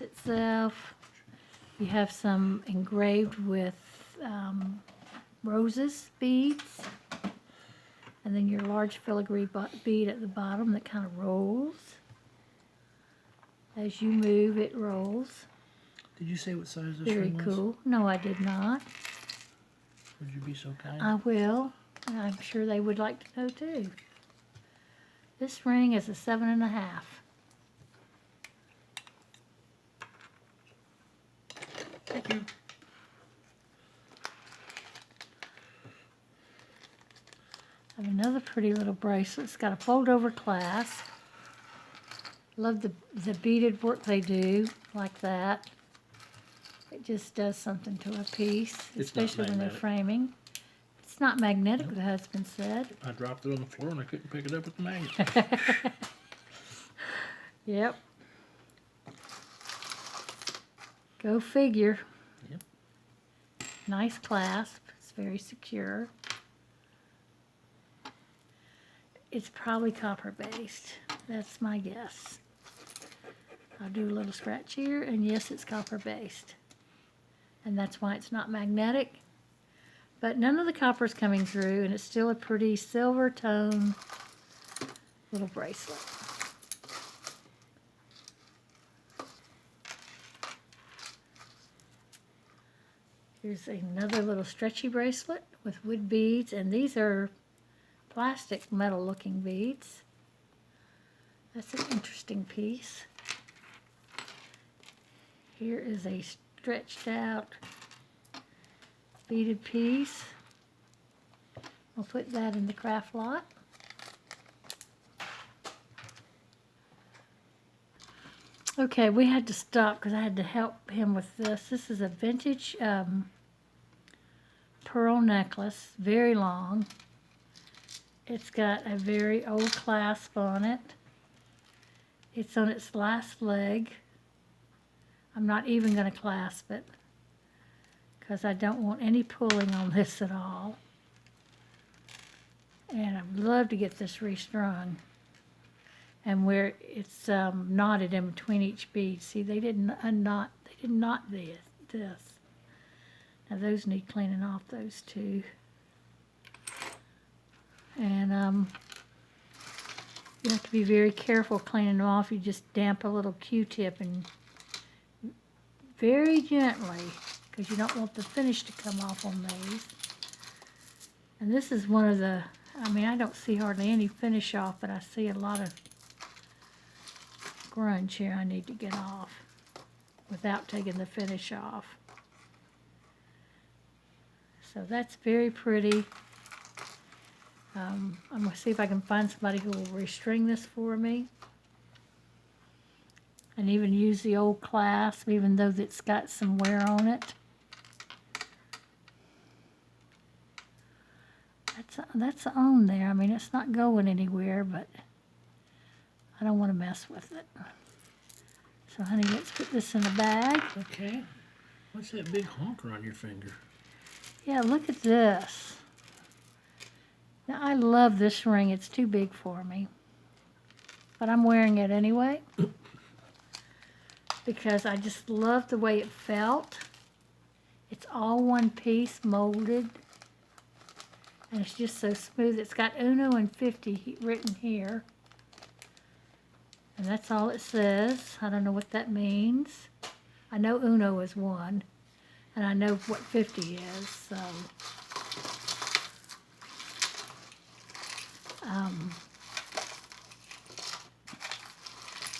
itself. You have some engraved with roses beads, and then your large filigree bead at the bottom that kind of rolls. As you move, it rolls. Did you say what size this Very ring was? cool. No, I did not. Would you be so kind? I will. And I'm sure they would like to know too. This ring is a 7.5. Thank you. I have another pretty little bracelet. It's got a fold-over clasp. Love the beaded work they do, like that. It just does something to a piece, It's not especially when they're magnetic. framing. It's not magnetic, the husband said. I dropped it on the floor and I couldn't pick it up with the magnet. Yep. Go figure. Yep. Nice clasp. It's very secure. It's probably copper-based. That's my guess. I'll do a little scratch here, and yes, it's copper-based. And that's why it's not magnetic. But none of the copper is coming through, and it's still a pretty silver tone little bracelet. Here's another little stretchy bracelet with wood beads, and these are plastic metal looking beads. That's an interesting piece. Here is a stretched out beaded piece. I'll put that in the craft lot. Okay, we had to stop because I had to help him with this. This is a vintage pearl necklace, very long. It's got a very old clasp on it. It's on its last leg. I'm not even going to clasp it because I don't want any pulling on this at all. And I'd love to get this restrung. And where it's knotted in between each bead. See, they didn't unknot. They did knot this. Now those need cleaning off, those two. And you have to be very careful cleaning them off. You just damp a little Q-tip and very gently, because you don't want the finish to come off on these. And this is one of the, I mean, I don't see hardly any finish off, but I see a lot of grunge here I need to get off without taking the finish off. So that's very pretty. I'm going to see if I can find somebody who will restring this for me. And even use the old clasp, even though it's got some wear on it. That's on there. I mean, it's not going anywhere, but I don't want to mess with it. So, honey, let's put this in a bag. Okay. What's that big honker on your finger? Yeah, look at this. Now, I love this ring. It's too big for me. But I'm wearing it anyway. Because I just love the way it felt. It's all one piece molded. And it's just so smooth. It's got Uno and 50 written here. And that's all it says. I don't know what that means. I know Uno is 1. And I know what 50 is, so.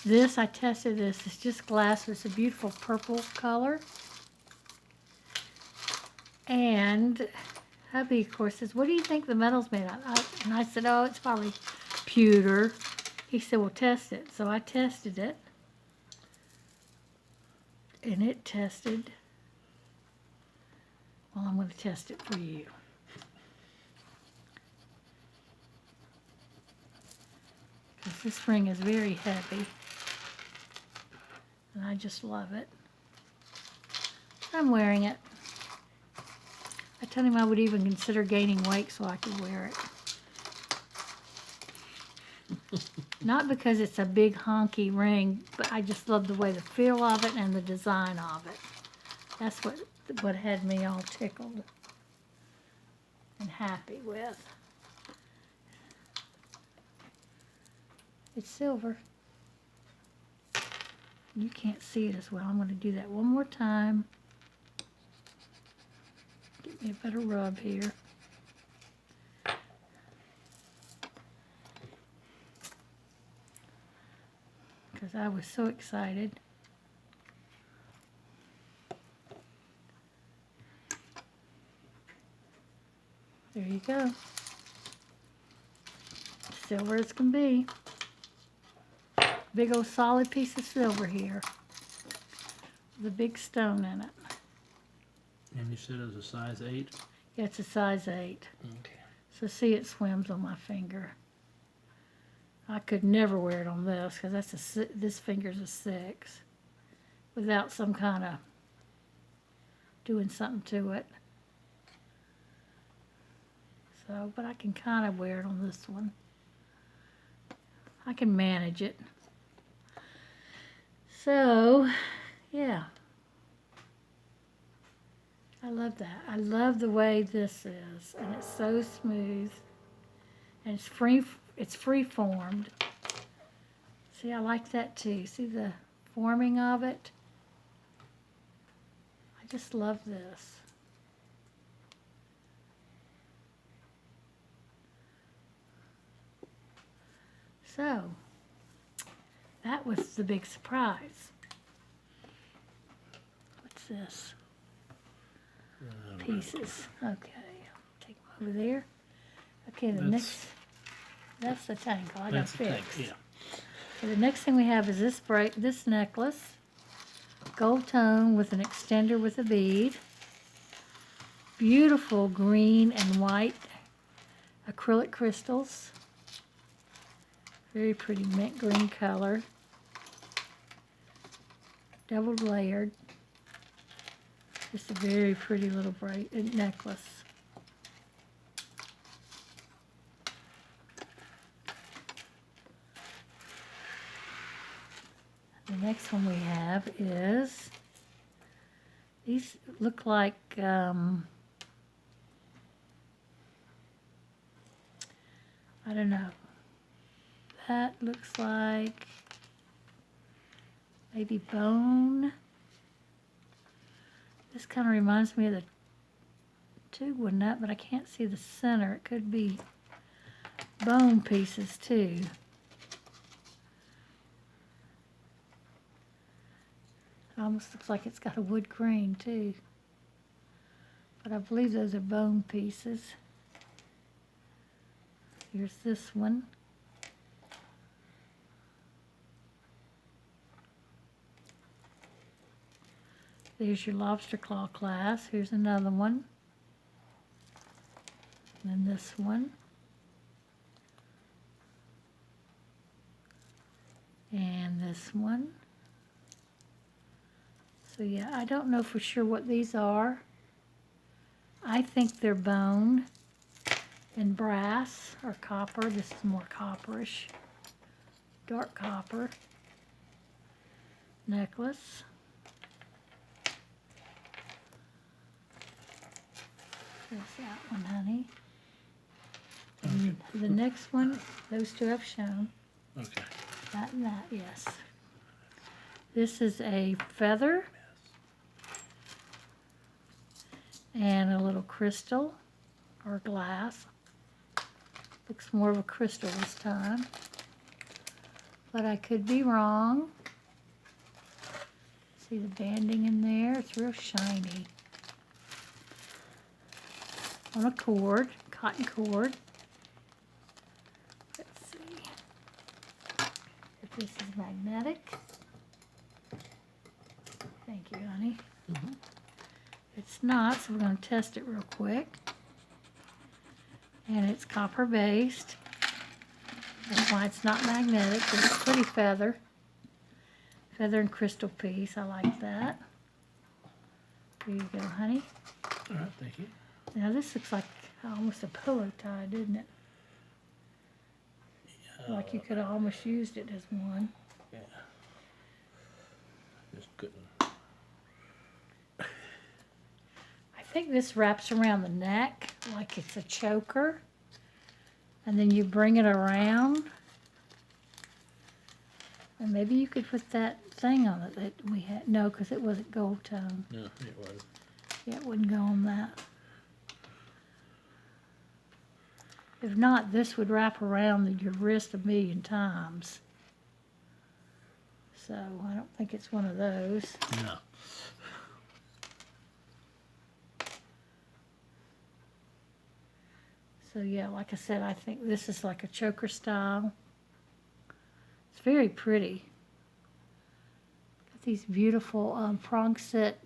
This, I tested this. It's just glass. It's a beautiful purple color. And hubby, of course, says, what do you think the metal's made of? And I said, oh, it's probably pewter. He said, well, test it. So I tested it. And it tested. Well, I'm going to test it for you. Because this ring is very heavy. And I just love it. I'm wearing it. I told him I would even consider gaining weight so I could wear it. Not because it's a big honky ring, but I just love the way the feel of it and the design of it. That's what had me all tickled and happy with. It's silver. You can't see it as well. I'm going to do that one more time. Get me a better rub here. Because I was so excited. There you go. Silver as can be. Big old solid piece of silver here. With a big stone in it. And you said it was a size 8? Yeah, it's a size 8. Okay. So see, it swims on my finger. I could never wear it on this because this finger's a 6. Without some kind of doing something to it. So, but I can kind of wear it on this one. I can manage it. So, yeah. I love that. I love the way this is, and it's so smooth, and it's free formed. See, I like that too. See the forming of it? I just love this. So, that was the big surprise. What's this? Pieces. Okay, take them over there. Okay, that's the tangle. I got That's the tank, fixed. yeah. So the next thing we have is this necklace, gold tone with an extender with a bead, beautiful green and white acrylic crystals, very pretty mint green color, double layered. Just a very pretty little necklace. The next one we have is, these look like, I don't know. That looks like maybe bone. This kind of reminds me of the tube one nut, but I can't see the center. It could be bone pieces too. It almost looks like it's got a wood grain too. But I believe those are bone pieces. Here's this one. There's your lobster claw clasp. Here's another one. And this one. And this one. So yeah, I don't know for sure what these are. I think they're bone and brass or copper. This is more copperish. Dark copper. Necklace. There's that one, honey. And the next one, those two I've shown. Okay. That and that, yes. This is a feather and a little crystal or glass. Looks more of a crystal this time, but I could be wrong. See the banding in there? It's real shiny. On a cord, cotton cord. Let's see if this is magnetic. Thank you, honey. Mm-hmm. It's not, so we're going to test it real quick. And it's copper based. That's why it's not magnetic. It's a pretty feather. Feather and crystal piece. I like that. There you go, honey. All right, thank you. Now this looks like almost a pillow tie, doesn't it? Like you could have almost used it as one. Yeah. Just couldn't. I think this wraps around the neck like it's a choker. And then you bring it around. And maybe you could put that thing on it that we had. No, because it wasn't gold tone. No, it was. Yeah, it wouldn't go on that. If not, this would wrap around your wrist 1,000,000 times. So I don't think it's one of those. No. So yeah, like I said, I think this is like a choker style. It's very pretty. Got these beautiful prong set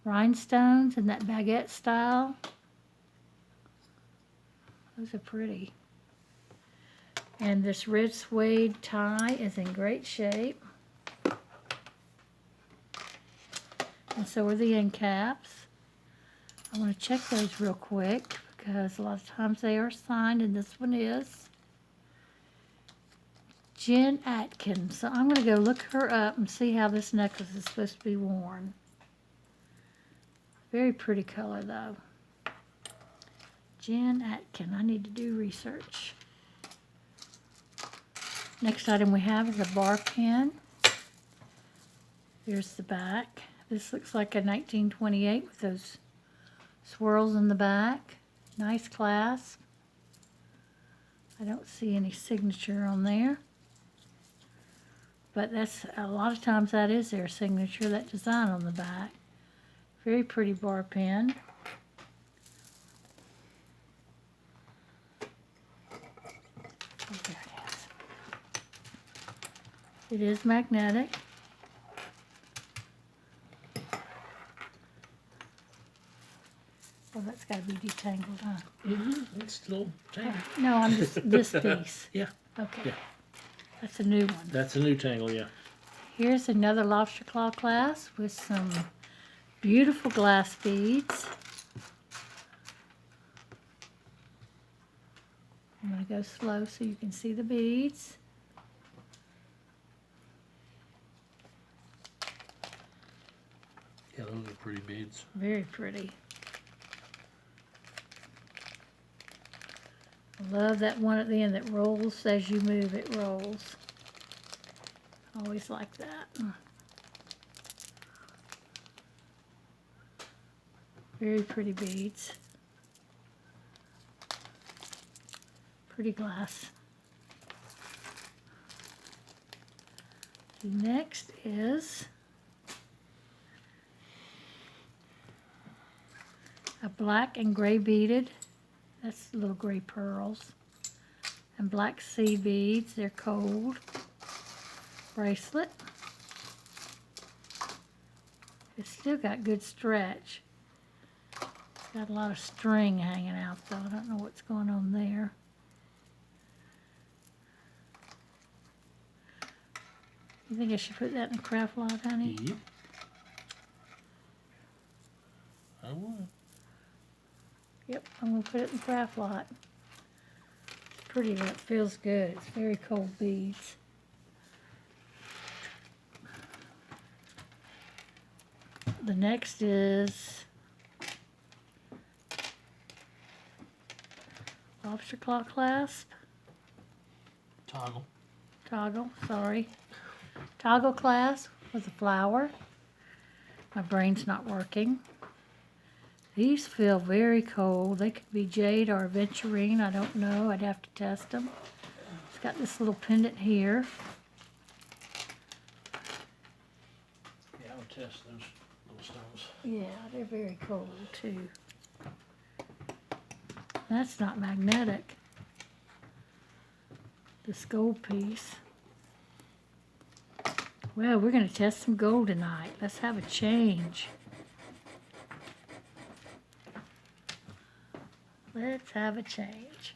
rhinestones in that baguette style. Those are pretty. And this red suede tie is in great shape. And so are the end caps. I want to check those real quick because a lot of times they are signed, and this one is. Jen Atkins. So I'm going to go look her up and see how this necklace is supposed to be worn. Very pretty color though. Jen Atkins. I need to do research. Next item we have is a bar pin. Here's the back. This looks like a 1928 with those swirls in the back. Nice clasp. I don't see any signature on there. But that's, a lot of times that is their signature, that design on the back. Very pretty bar pin. Oh, there it is. It is magnetic. Oh, that's got to be detangled, huh? Mm-hmm. It's still tangled. No, I'm just this piece. Yeah. Okay. Yeah. That's a new one. That's a new tangle, yeah. Here's another lobster claw clasp with some beautiful glass beads. I'm going to go slow so you can see the beads. Yeah, those are pretty beads. Very pretty. I love that one at the end that rolls as you move, it rolls. Always like that. Very pretty beads. Pretty glass. The next is a black and gray beaded. That's little gray pearls. And black sea beads. They're cold. Bracelet. It's still got good stretch. It's got a lot of string hanging out though. I don't know what's going on there. You think I should put that in the craft lot, honey? Yep. I would. Yep, I'm going to put it in the craft lot. It's pretty, but it feels good. It's very cold beads. The next is lobster claw clasp. Toggle, sorry. Toggle clasp with a flower. My brain's not working. These feel very cold. They could be jade or aventurine. I don't know. I'd have to test them. It's got this little pendant here. Yeah, I would test those little stones. Yeah, they're very cold too. That's not magnetic. This gold piece. Well, we're going to test some gold tonight. Let's have a change. Let's have a change.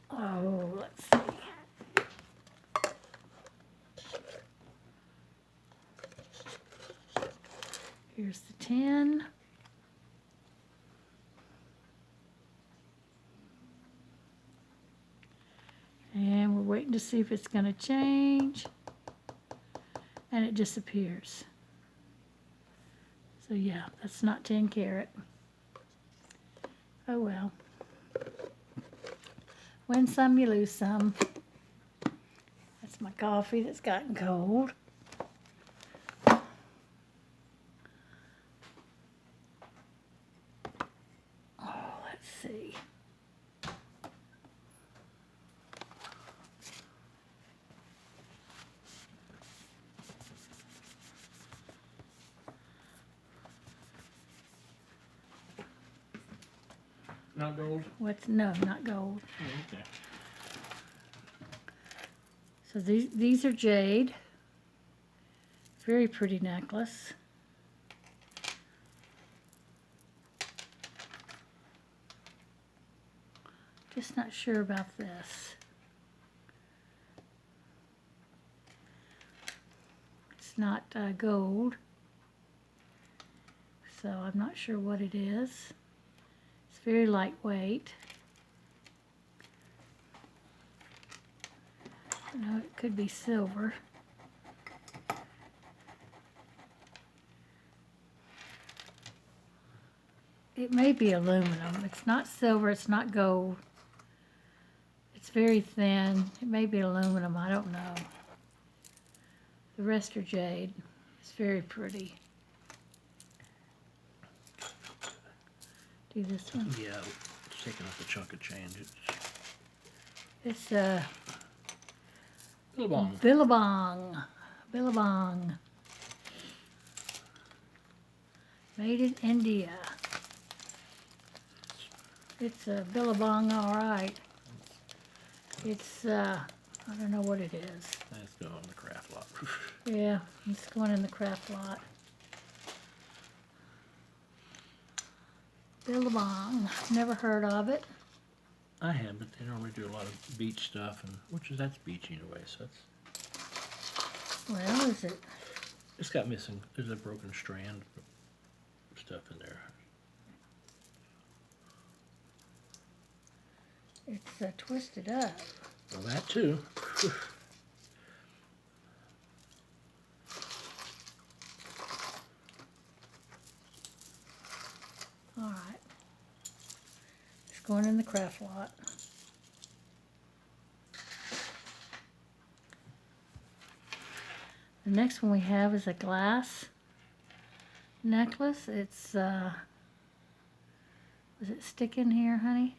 Oh, let's see. Here's the 10. And we're waiting to see if it's going to change. And it disappears. So yeah, that's not 10 carat. Oh well. Win some, you lose some. That's my coffee that's gotten cold. Oh, let's see. Not gold? No, not gold. Oh, okay. So these are jade. Very pretty necklace. Just not sure about this. It's not gold, so I'm not sure what it is. It's very lightweight. No, it could be silver. It may be aluminum. It's not silver, it's not gold. It's very thin. It may be aluminum, I don't know. The rest are jade. It's very pretty. Do this one. Yeah, it's taking up a chunk of change. It's Billabong. Billabong. Billabong. Made in India. It's a Billabong, all right. It's, I don't know what it is. Let's go on the craft lot. Yeah, it's going in the craft lot. Billabong. Never heard of it. I have, but they normally do a lot of beach stuff, and that's beach anyway, so it's... Well, is it? It's got missing, there's a broken strand of stuff in there. It's twisted up. Well, that too. All right. It's going in the craft lot. The next one we have is a glass necklace. It's, was it stick in here, honey?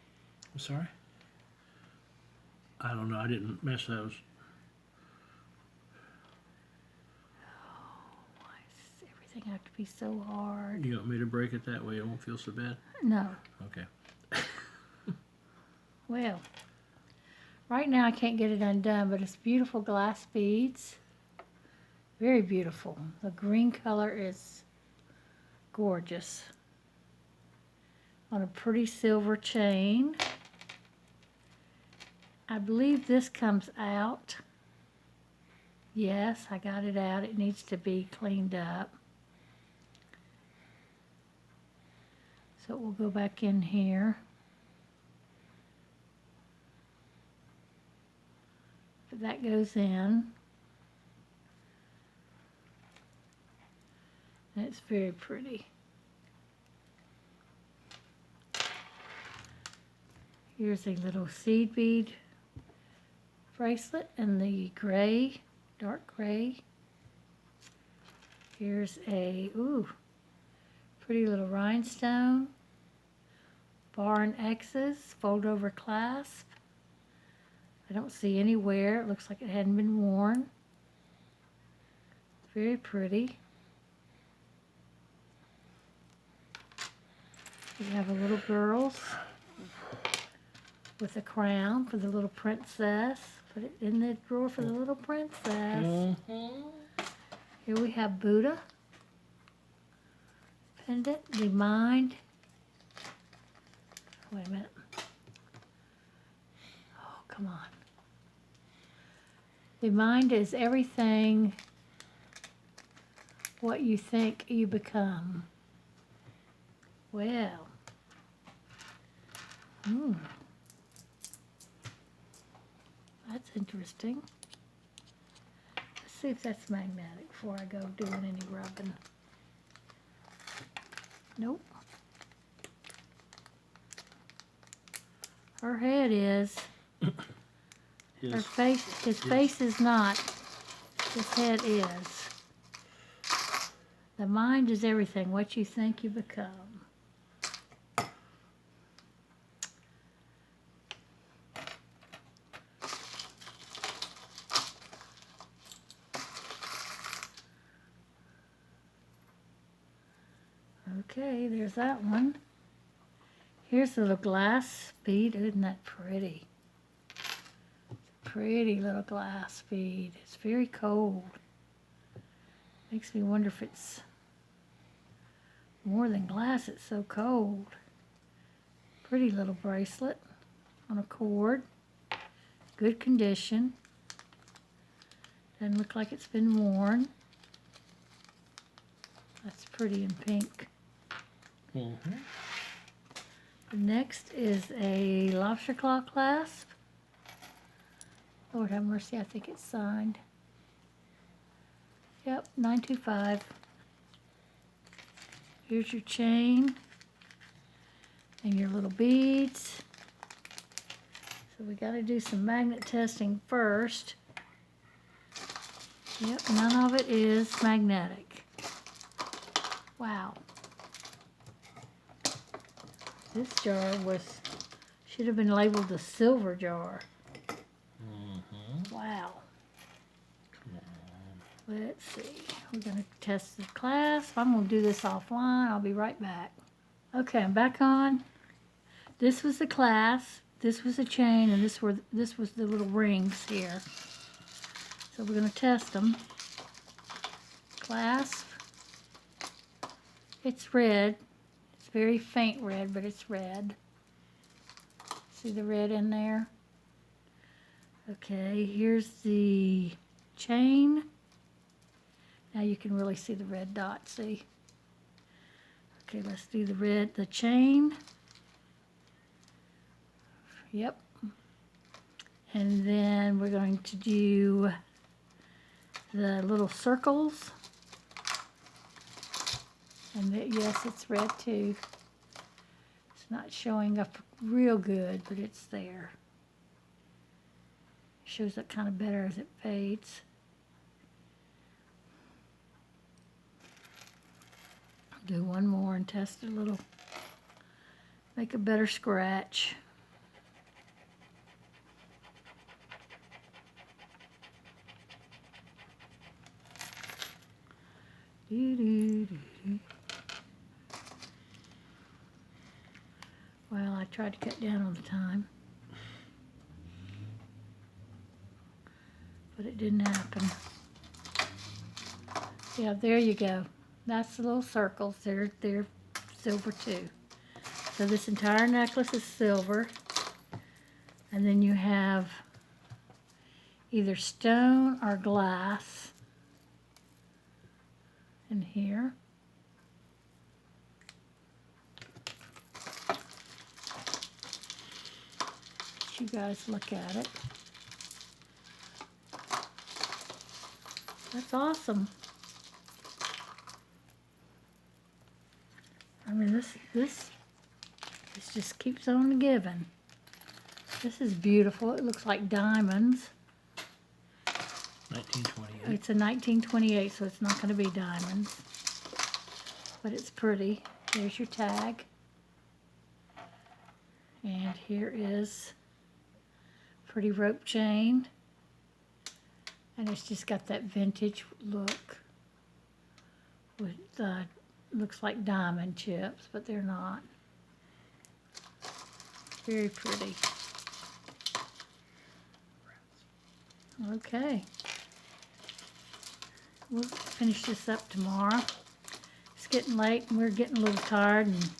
I'm sorry? I don't know, I didn't mess those. Why does everything have to be so hard? You want me to break it that way it won't feel so bad? No. Okay. Well, right now I can't get it undone, but it's beautiful glass beads. Very beautiful. The green color is gorgeous. On a pretty silver chain. I believe this comes out. Yes, I got it out. It needs to be cleaned up. So we'll go back in here. But that goes in. And it's very pretty. Here's a little seed bead bracelet in the gray, dark gray. Here's a, ooh, pretty little rhinestone. Bar and X's, fold over clasp. I don't see any wear. It looks like it hadn't been worn. Very pretty. We have a little girl's with a crown for the little princess. Put it in the drawer for the little princess. Here we have Buddha. Pendant, the mind. Wait a minute. Oh, come on. The mind is everything what you think you become. Well, that's interesting. Let's see if that's magnetic before I go doing any rubbing. Nope. Her head is. Her face, his face is not. His head is. The mind is everything. What you think you become. Okay, there's that one. Here's the little glass bead. Isn't that pretty? Pretty little glass bead. It's very cold. Makes me wonder if it's more than glass. It's so cold. Pretty little bracelet on a cord. Good condition. Doesn't look like it's been worn. That's pretty in pink. Mm-hmm. Next is a lobster claw clasp. Lord have mercy, I think it's signed. Yep, 925. Here's your chain and your little beads. So we got to do some magnet testing first. Yep, none of it is magnetic. Wow. This jar should have been labeled the silver jar. Mm-hmm. Wow. Come on. Let's see. We're going to test the clasp. I'm going to do this offline. I'll be right back. Okay, I'm back on. This was the clasp. This was the chain, and this was the little rings here. So we're going to test them. Clasp. It's red. It's very faint red, but it's red. See the red in there? Okay, here's the chain. Now you can really see the red dot, see? Okay, let's do the chain. Yep. And then we're going to do the little circles. And yes, it's red too. It's not showing up real good, but it's there. Shows up kind of better as it fades. Do one more and test it a little. Make a better scratch. Well, I tried to cut down on the time, but it didn't happen. Yeah, there you go. That's the little circles. They're silver too. So this entire necklace is silver. And then you have either stone or glass in here. Let you guys look at it. That's awesome. I mean, this just keeps on giving. This is beautiful. It looks like diamonds. 1928. It's a 1928, so it's not going to be diamonds. But it's pretty. There's your tag. And here is pretty rope chain. And it's just got that vintage look. With looks like diamond chips, but they're not. Very pretty. Okay. We'll finish this up tomorrow. It's getting late and we're getting a little tired and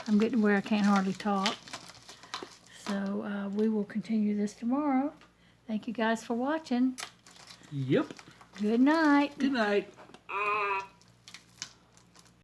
I'm getting where I can't hardly talk. So we will continue this tomorrow. Thank you guys for watching. Yep. Good night. Good night.